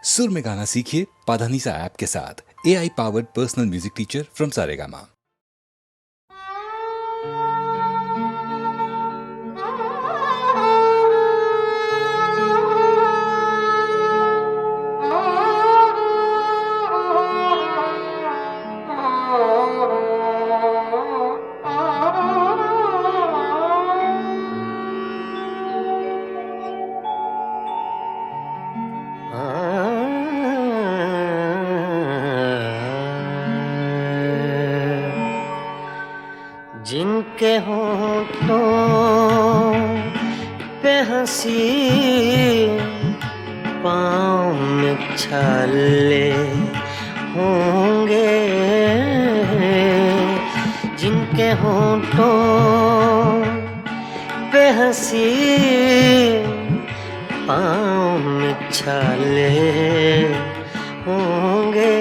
सुर में गाना सीखिए पाधानीसा ऐप के साथ। AI powered personal music teacher from Saregama. जिनके होठों पे हंसी पाँव में छाले होंगे, जिनके होठों पे हंसी पाँव में छाले होंगे,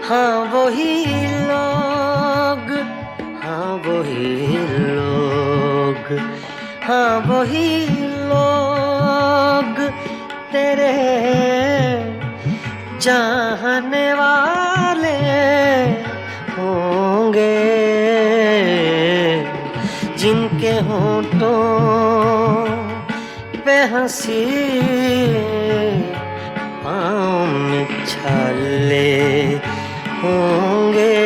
हाँ वही लोग, हाँ वही लोग, हाँ वही लोग तेरे चाहने वाले होंगे, जिनके होठों पे हंसी पाँव में छाले होंगे।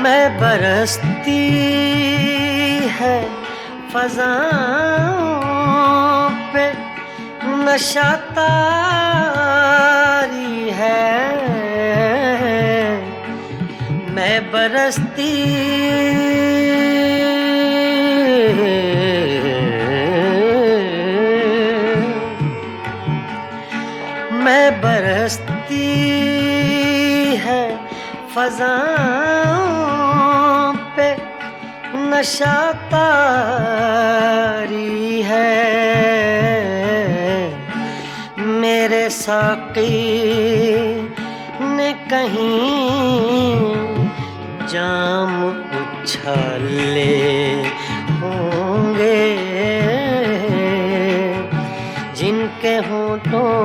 मैं बरसती है फ़ज़ाओं पे नशा तारी है, मैं बरसती मैं बरसती है फ़ज़ाओं पे नशा तारी है, मेरे साक़ी ने कहीं जाम उछाले होंगे, जिनके होठों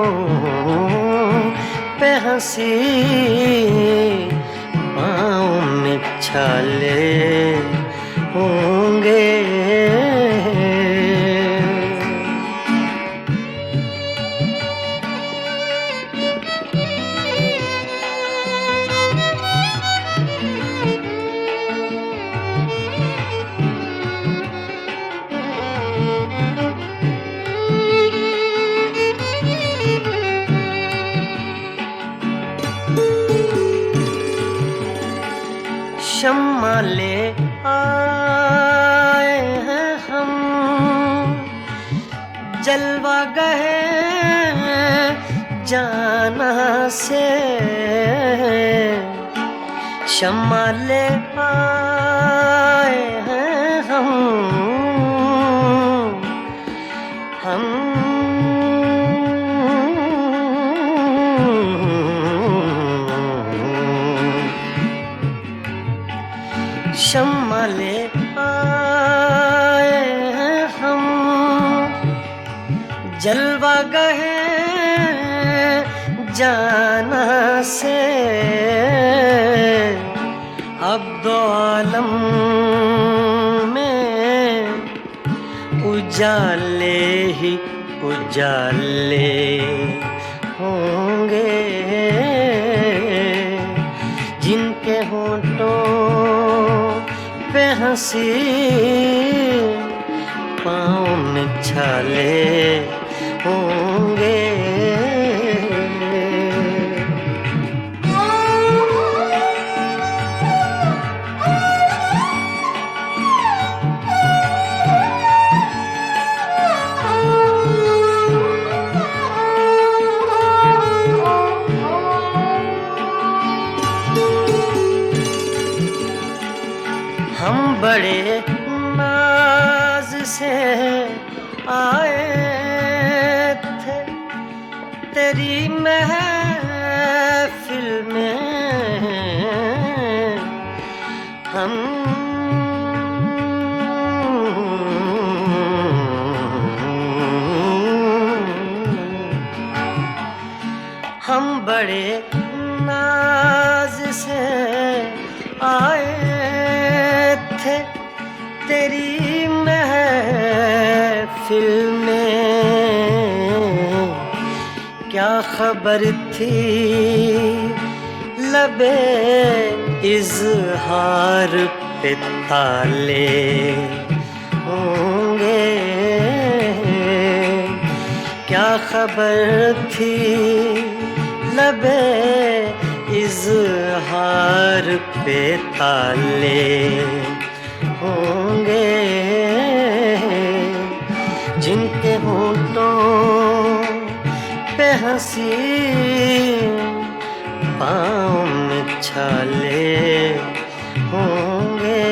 पे हंसी पाँव में छाले होंगे। शम्मा ले आए हैं हम जलवा गए जाना से, शम्मा ले आए हैं हम शम्मा ले आए हैं हम जलवा गए जाना से, अब दो आलम में उजाले ही उजाले होंगे, जिनके होठों पे हंसी पाँव में छाले होंगे। हम बड़े नाज से आए थे तेरी महफिल में, हम बड़े नाज से आए थे तेरी महफिल में। क्या खबर थी लबे इज़हार पे ताले होंगे, क्या खबर थी लबे इज़हार पे ताले होंगे, जिनके होठों पे हंसी पाँव में छाले होंगे।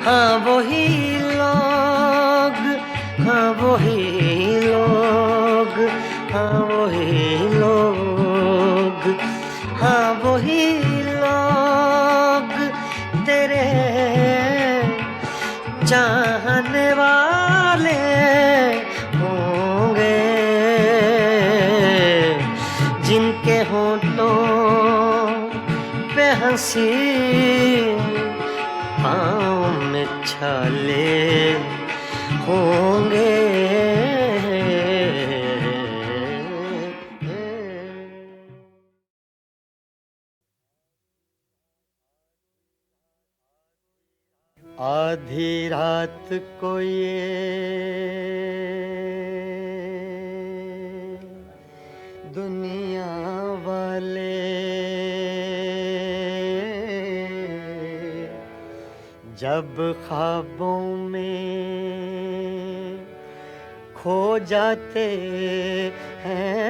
हाँ वही लोग, हाँ वही लोग, हाँ वही लोग, हाँ वही लोग तेरे चाहने वाले होंगे, जिनके होठों पे हंसी पाँव में छाले होंगे। आधी रात को ये दुनिया वाले जब ख्वाबों में खो जाते हैं,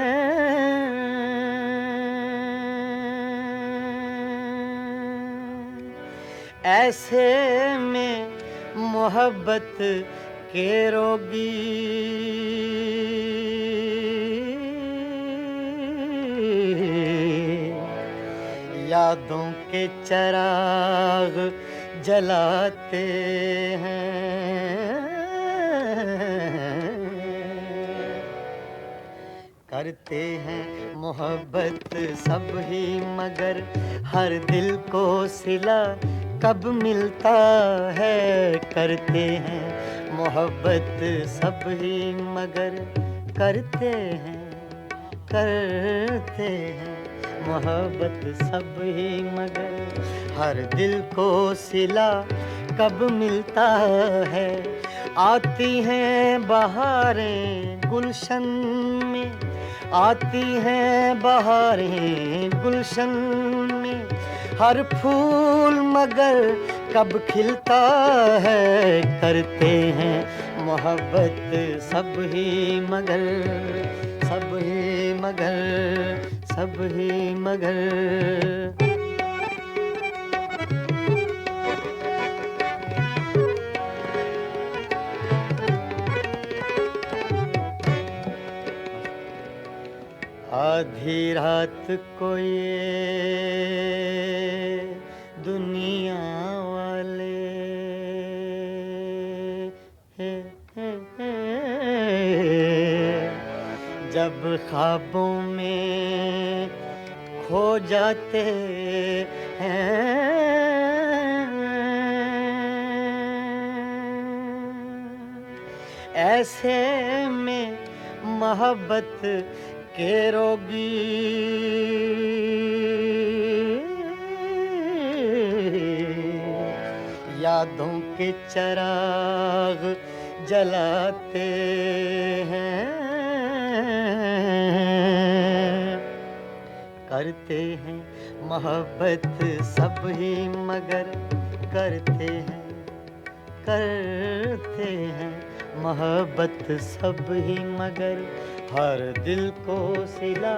ऐसे में मोहब्बत के रोगी यादों के चिराग जलाते हैं। करते हैं मोहब्बत सब ही मगर हर दिल को सिला कब मिलता है। करते हैं मोहब्बत सब ही मगर करते हैं मोहब्बत सब ही मगर हर दिल को सिला कब मिलता है। आती हैं बहारें गुलशन में, आती हैं बहारें गुलशन में, हर फूल मगर कब खिलता है। करते हैं मोहब्बत सब ही मगर, सब ही मगर, सब ही मगर। आधी रात को ये दुनिया वाले जब ख्वाबों में खो जाते हैं, ऐसे में मोहब्बत के रोगी यादों के चिराग जलाते हैं। करते हैं मोहब्बत सब ही मगर करते हैं मोहब्बत सब ही मगर हर दिल को सिला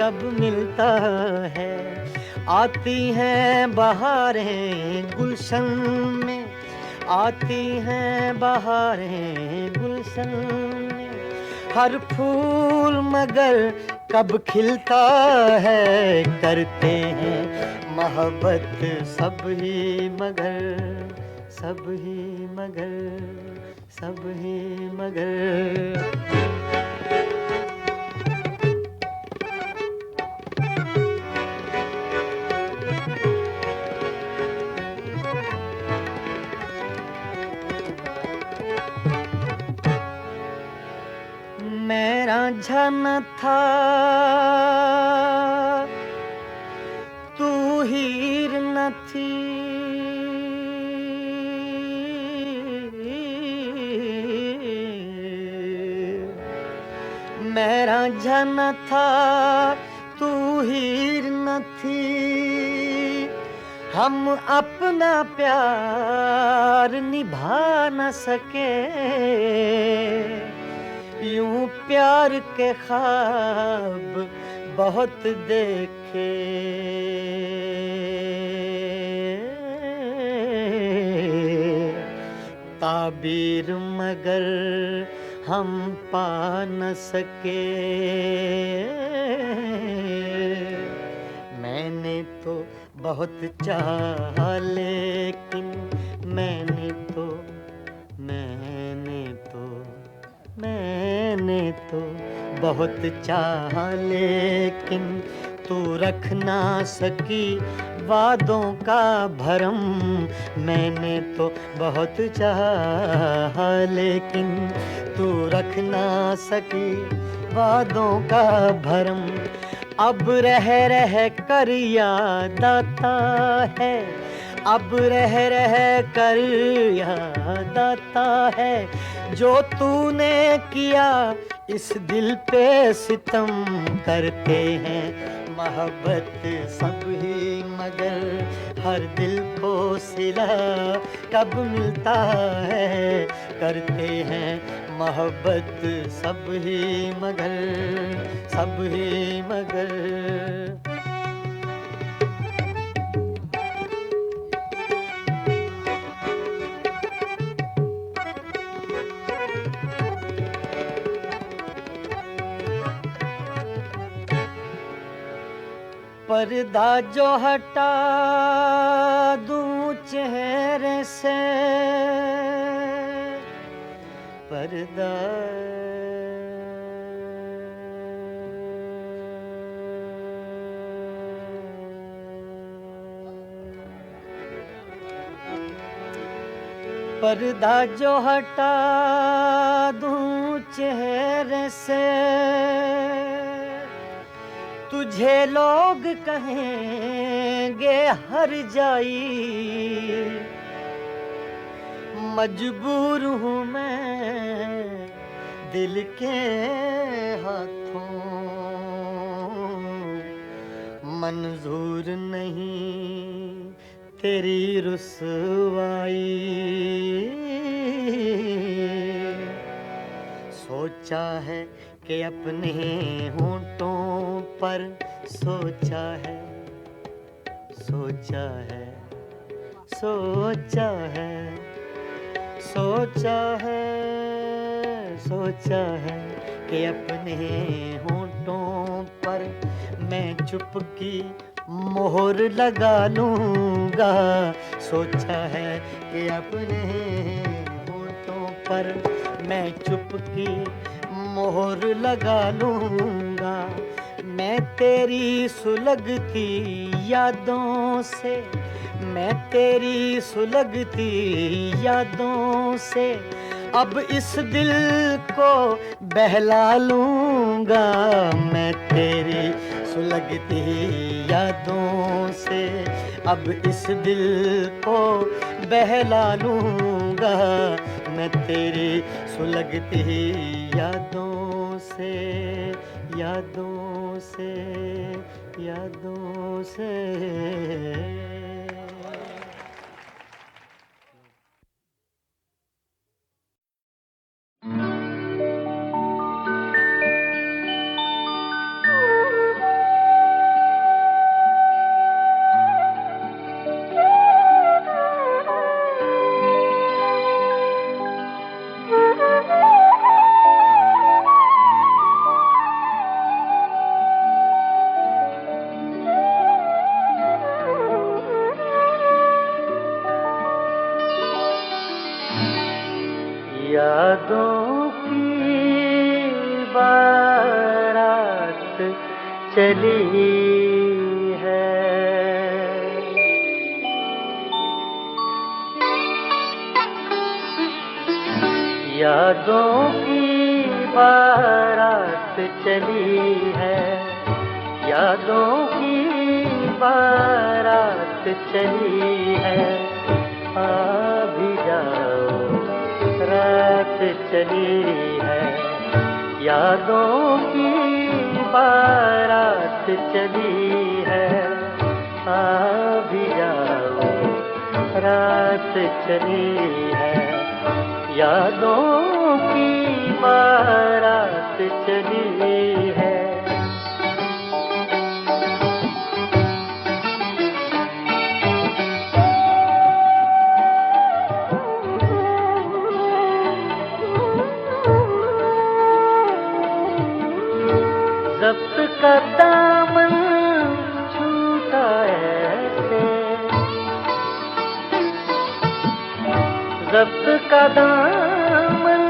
कब मिलता है। आती हैं बहारें गुलशन में, आती हैं बहारें गुलशन में, हर फूल मगर कब खिलता है, करते हैं मोहब्बत सब ही मगर, सब ही मगर, सब ही मगर। मेरा झन था तू हीर न थी, मेरा झन था तू हीर न थी, हम अपना प्यार निभा न सके, यूं प्यार के ख्वाब बहुत देखे, ताबीर मगर हम पा न सके। मैंने तो बहुत चाहा लेकिन मैंने तो बहुत चाहा लेकिन तू रख ना सकी वादों का भरम। मैंने तो बहुत चाहा लेकिन तू रख ना सकी वादों का भरम। अब रह कर याद आता है, अब रह कर याद आता है, जो तूने किया इस दिल पे सितम। करते हैं मोहब्बत सब ही मगर हर दिल को सिला कब मिलता है। करते हैं मोहब्बत सब ही मगर, सब ही मगर। पर्दा जो हटा दूं चेहरे से, पर्दा पर्दा जो हटा दूं चेहरे से, तुझे लोग कहेंगे हर जाई। मजबूर हूँ मैं दिल के हाथों, मंजूर नहीं तेरी रुसवाई। सोचा है कि अपने होंठों पर सोचा है, सोचा है, सोचा है, सोचा है, सोचा है कि अपने होंठों पर मैं चुपकी मोहर लगा लूँगा। सोचा है कि अपने होंठों पर मैं चुपकी मोहर लगा लूँगा। मैं तेरी सुलगती यादों से, मैं तेरी सुलगती यादों से अब इस दिल को बहला लूँगा। मैं तेरी सुलगती यादों से अब इस दिल को बहला लूँगा। मैं तेरी सुलगती यादों से, यादों से, यादों से। यादों की बारात चली है। यादों की बारात चली है। यादों की बारात चली है। आ भी जाओ रात चली है। यादों की बारात चली है। आ भी जाओ रात चली है। यादों की बारात चली है। ज़ब्त का दामन छूटा ऐसे। ज़ब्त का दामन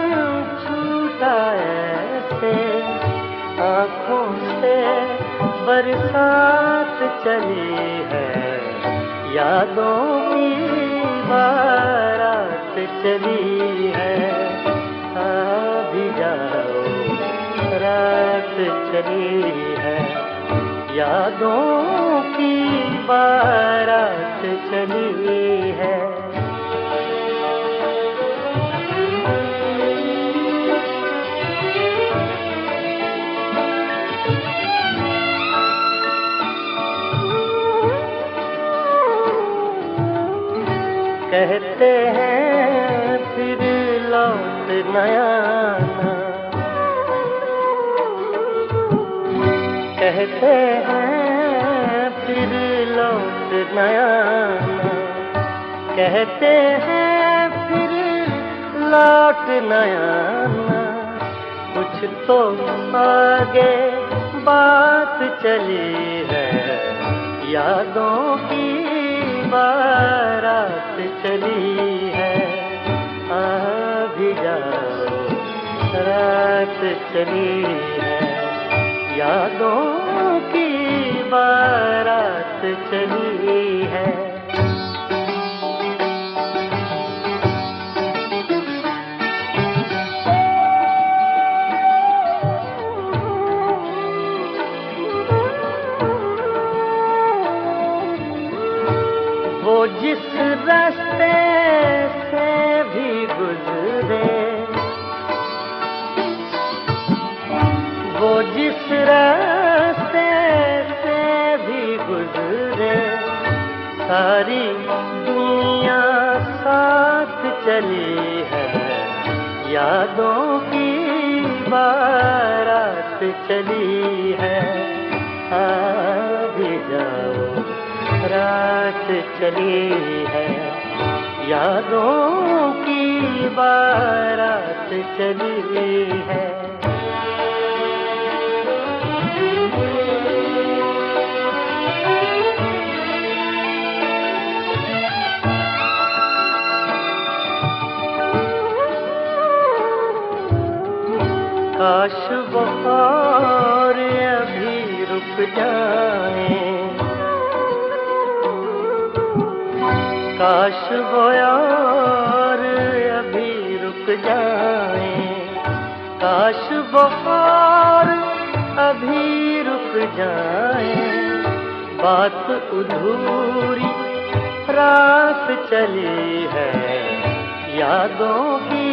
छूटा ऐसे। आँखों से बरसात चली है। यादों की बारात चली है। आ भी जाओ रात चली है। यादों की बारात चली है। कहते हैं फिर लौट न आना। कहते हैं फिर लौट न आना। कहते हैं फिर लौट न आना। कुछ तो आगे बात चली है। यादों की बारात चली है। आ भी जाओ रात चली है। यादों की बारात चली है। वो जिस रास्ते से भी गुजरे। वो जिस रास्ते से भी गुजरे। सारी दुनिया साथ चली है। यादों की बारात चली है। आ भी जाओ रात चली है। यादों की बारात चली है। काश वो और अभी रुक जाए। काश वो और अभी रुक जाए। काश वो और अभी रुक जाए। बात अधूरी रात चली है। यादों की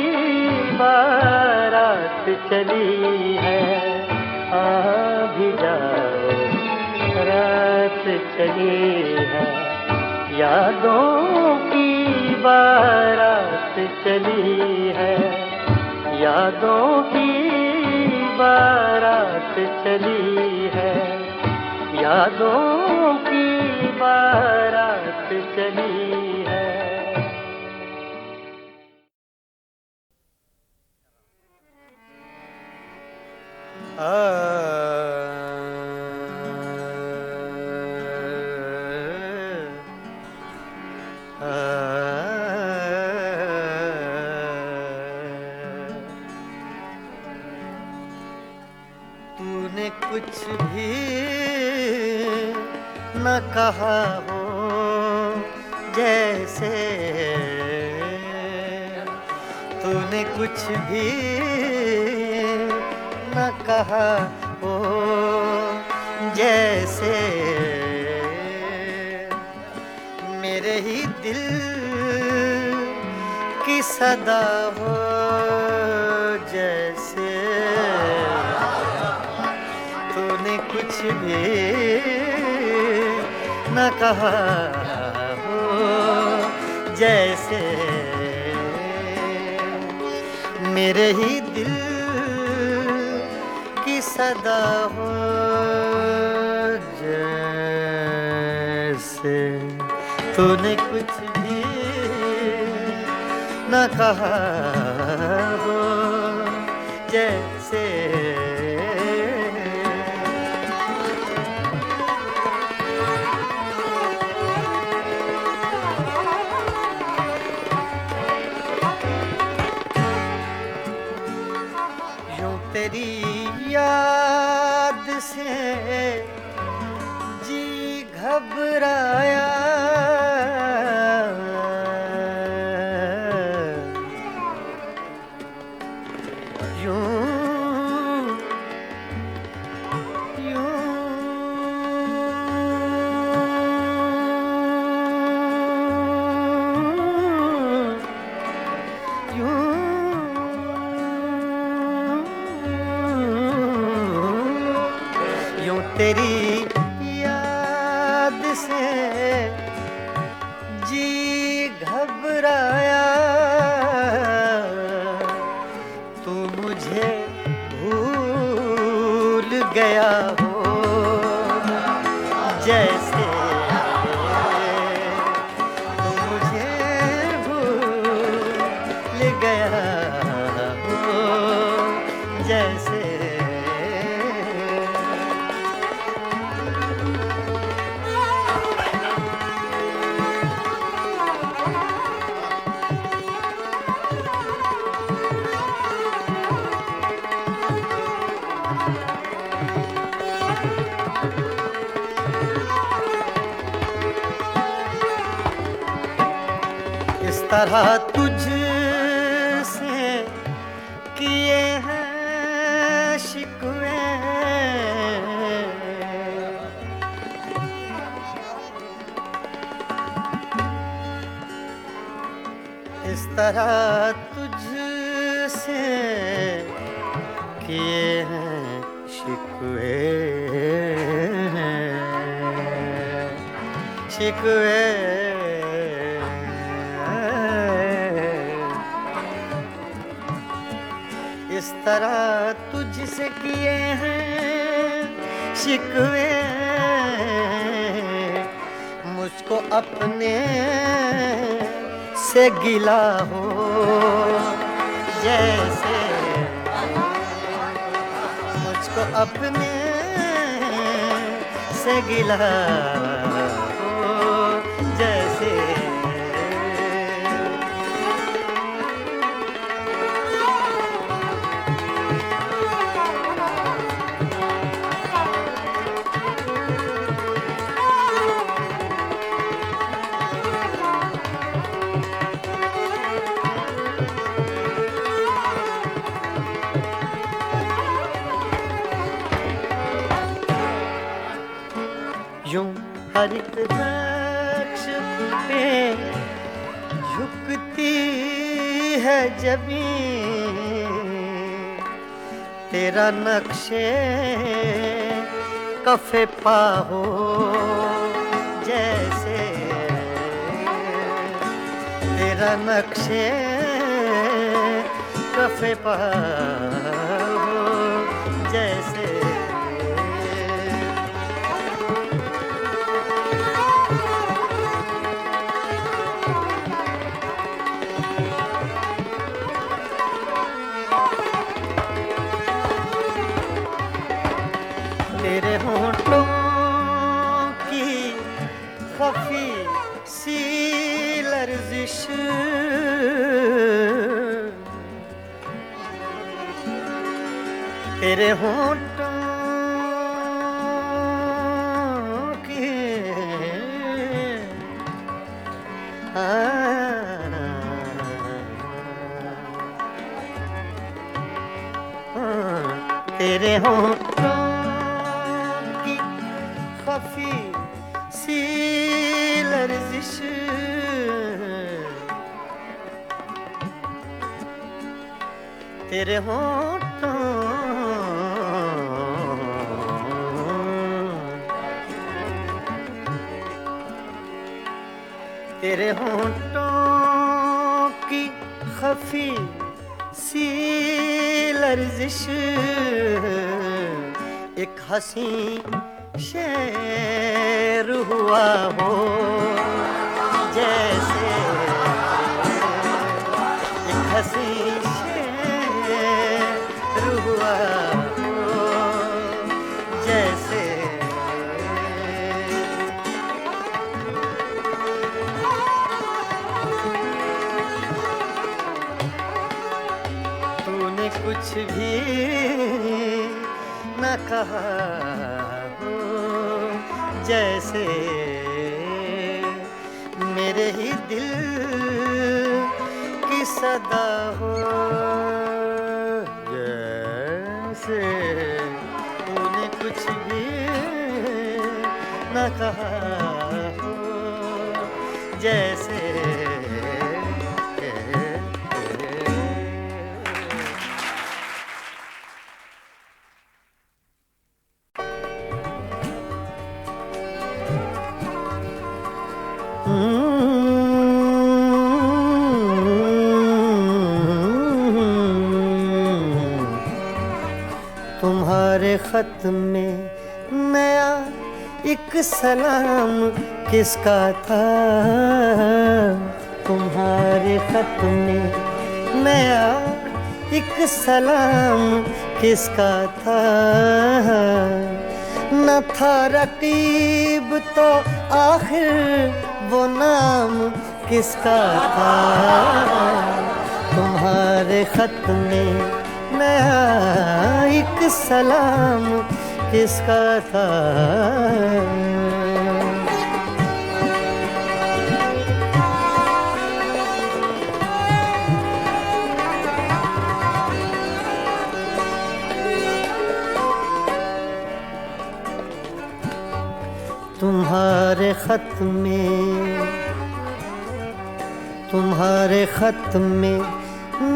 बारात चली है। आ भी जाओ रात चली है। यादों की बारात चली है। यादों की बारात चली है। यादों की बारात चली है। कुछ भी न कहा हो जैसे, तूने कुछ भी न कहा हो जैसे, मेरे ही दिल की सदा हो जैसे, तूने कुछ भी न कहा हो जैसे, मेरे ही दिल की सदा हो जैसे, तूने कुछ भी न कहा हो जैसे। यूं तेरी याद से जी घबराया, तेरी याद से जी घबराया, तू मुझे भूल गया हो जैसे, तू मुझे भूल गया हो जैसे, इस तरह तुझसे किए हैं शिकवे, इस तरह तुझसे किए हैं शिकवे, शिकवे, इस तरह तुझसे किए हैं शिकवे, मुझको अपने से गिला हो जैसे, मुझको अपने से गिला हो जैसे, यूं हर एक नक्श पे झुकती है ज़मीं, तेरा नक्शे कफ़े पा हो जैसे, तेरा नक्शे कफ़े पा हो जैसे, तेरे होंठों की खफी सी लर्जिश, तेरे होंठों तेरे होठों की खफी सी लर्जिश, तेरे होठों, तेरे होठों की खफी सी लर्जिश, एक हंसी शेर हुआ हो जैसे, एक हंसी शेर हुआ हो जैसे, तूने कुछ भी न कहा हो जैसे, मेरे ही दिल की सदा हो जैसे, तूने कुछ भी न कहा हो जैसे। तुम्हारे खत में नया एक सलाम किसका था, तुम्हारे खत में नया एक सलाम किसका था, न था रकीब तो आखिर वो नाम किसका था, तुम्हारे खत में नया एक सलाम किसका था। तुम्हारे खत में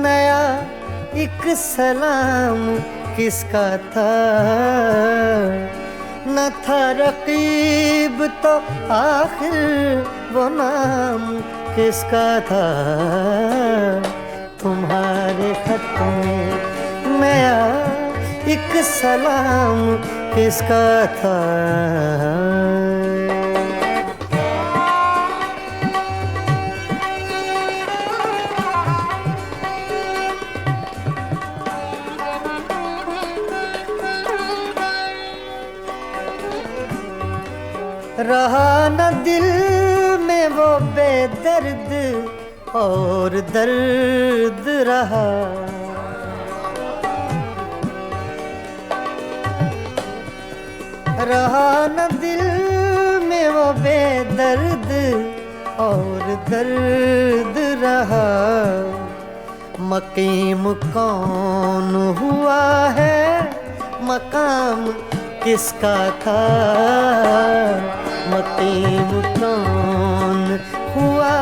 नया एक सलाम किसका था, न था रकीब तो आखिर वो नाम किसका था, तुम्हारे खत में नया एक सलाम किसका था। रहा न दिल में वो बेदर्द और दर्द रहा, रहा न दिल में वो बेदर्द और दर्द रहा, मकीम कौन हुआ है मकाम किसका था, मकीम कौन हुआ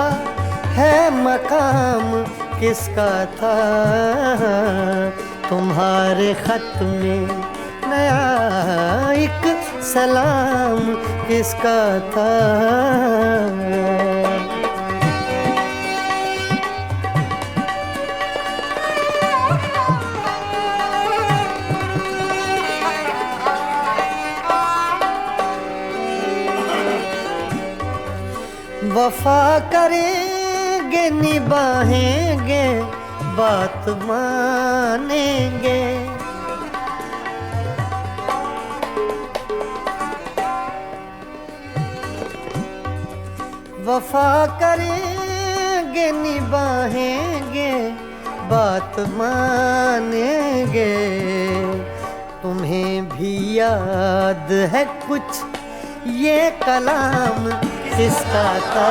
है मकाम किसका था, तुम्हारे खत में नया एक सलाम किसका था। वफा करेंगे निभाएंगे बात मानेंगे, वफा करेंगे निभाएंगे बात मानेंगे, तुम्हें भी याद है कुछ ये कलाम किसका था?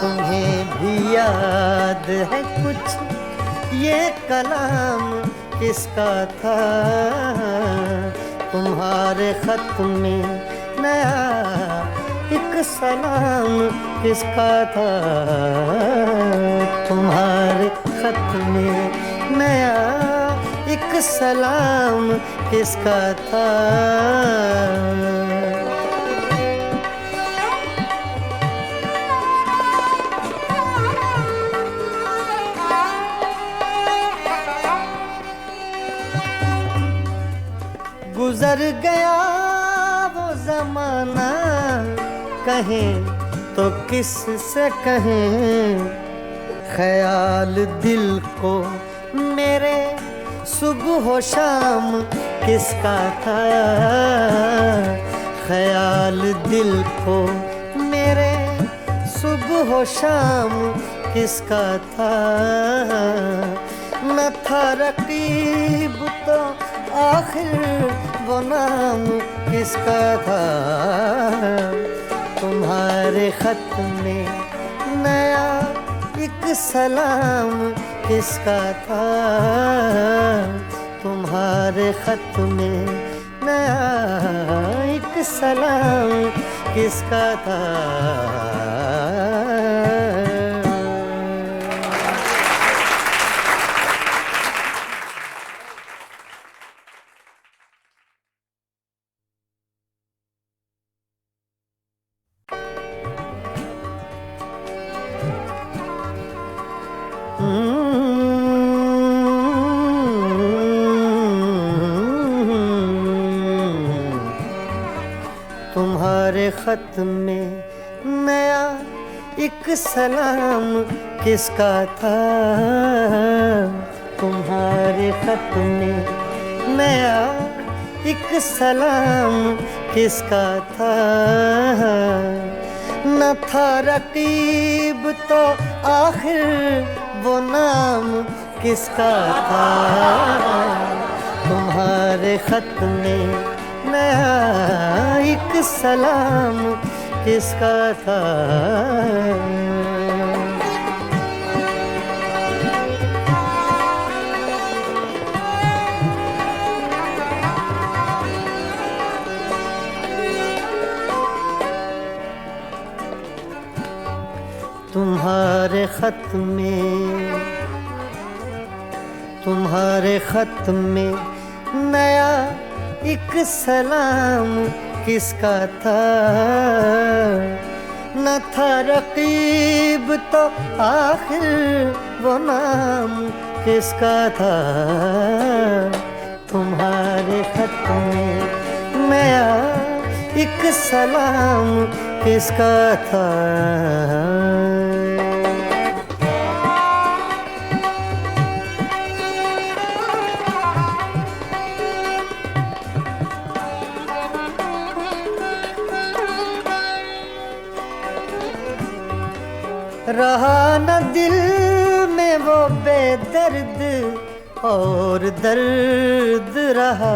तुम्हें भी याद है कुछ ये कलाम किसका था? तुम्हारे खत में नया एक सलाम किसका था? तुम्हारे खत में नया एक सलाम किसका था? गुजर गया वो जमाना, कहें तो किस से कहें? ख्याल दिल को मेरे सुबह हो शाम किसका था? ख्याल दिल को मेरे सुबह हो शाम किसका था? न था रकीब तो आखिर वो नाम किसका था? तुम्हारे खत में नया एक सलाम किसका था? तुम्हारे खत में नया एक सलाम किसका था? तुम्हारे खत में नया एक सलाम किसका था? तुम्हारे खत में नया एक सलाम किसका था? न था रकीब तो आखिर वो नाम किसका था? तुम्हारे खत में नया एक सलाम किसका था? तुम्हारे खत में नया एक सलाम किसका था? न था रकीब तो आखिर वो नाम किसका था? तुम्हारे खत में नया एक सलाम किसका था? रहा न दिल में वो बेदर्द और दर्द रहा,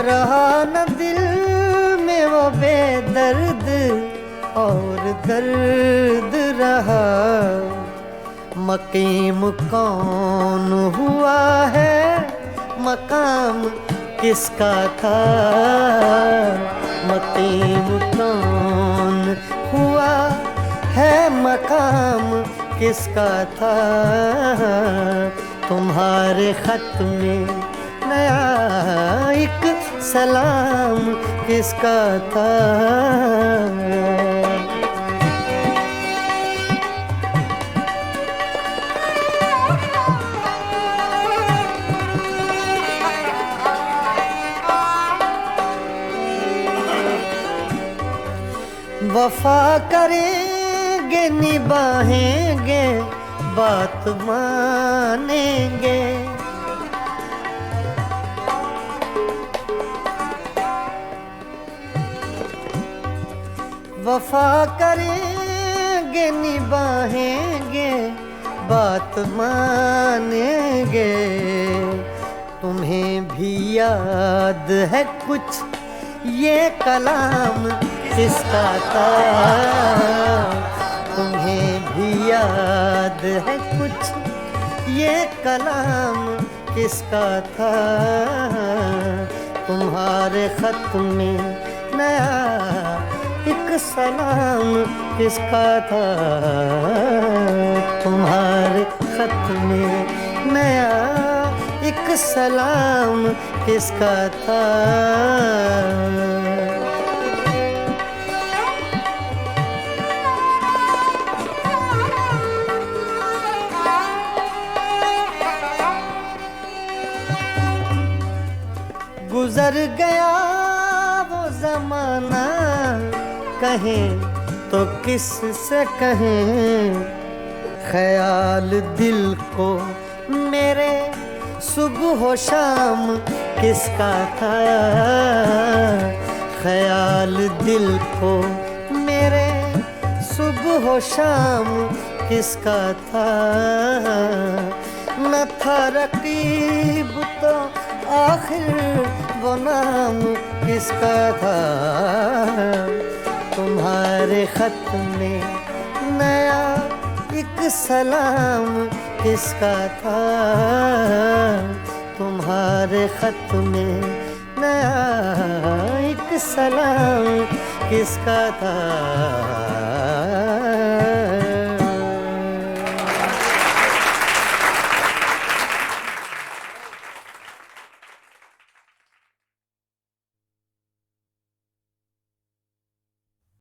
रहा न दिल में वो बेदर्द और दर्द रहा। मकीम कौन हुआ है, मकाम किसका था? मकीम कौन हुआ है, मकाम किसका था? तुम्हारे खत में नया एक सलाम किसका था? वफा करेंगे निभाएंगे बात मानेंगे, वफा करेंगे निभाएंगे बात मानेंगे। तुम्हें भी याद है कुछ ये कलाम किसका था? तुम्हें भी याद है कुछ ये कलाम किसका था? तुम्हारे खत में नया एक सलाम किसका था? तुम्हारे खत में नया एक सलाम किसका था? गुजर गया वो जमाना, कहें तो किस से कहें? ख्याल दिल को मेरे सुबह शाम किसका था? ख्याल दिल को मेरे सुबह शाम किसका था? न था रकीब तो आखिर वो नाम किसका था? तुम्हारे खत में नया एक सलाम किसका था? तुम्हारे खत में नया एक सलाम किसका था?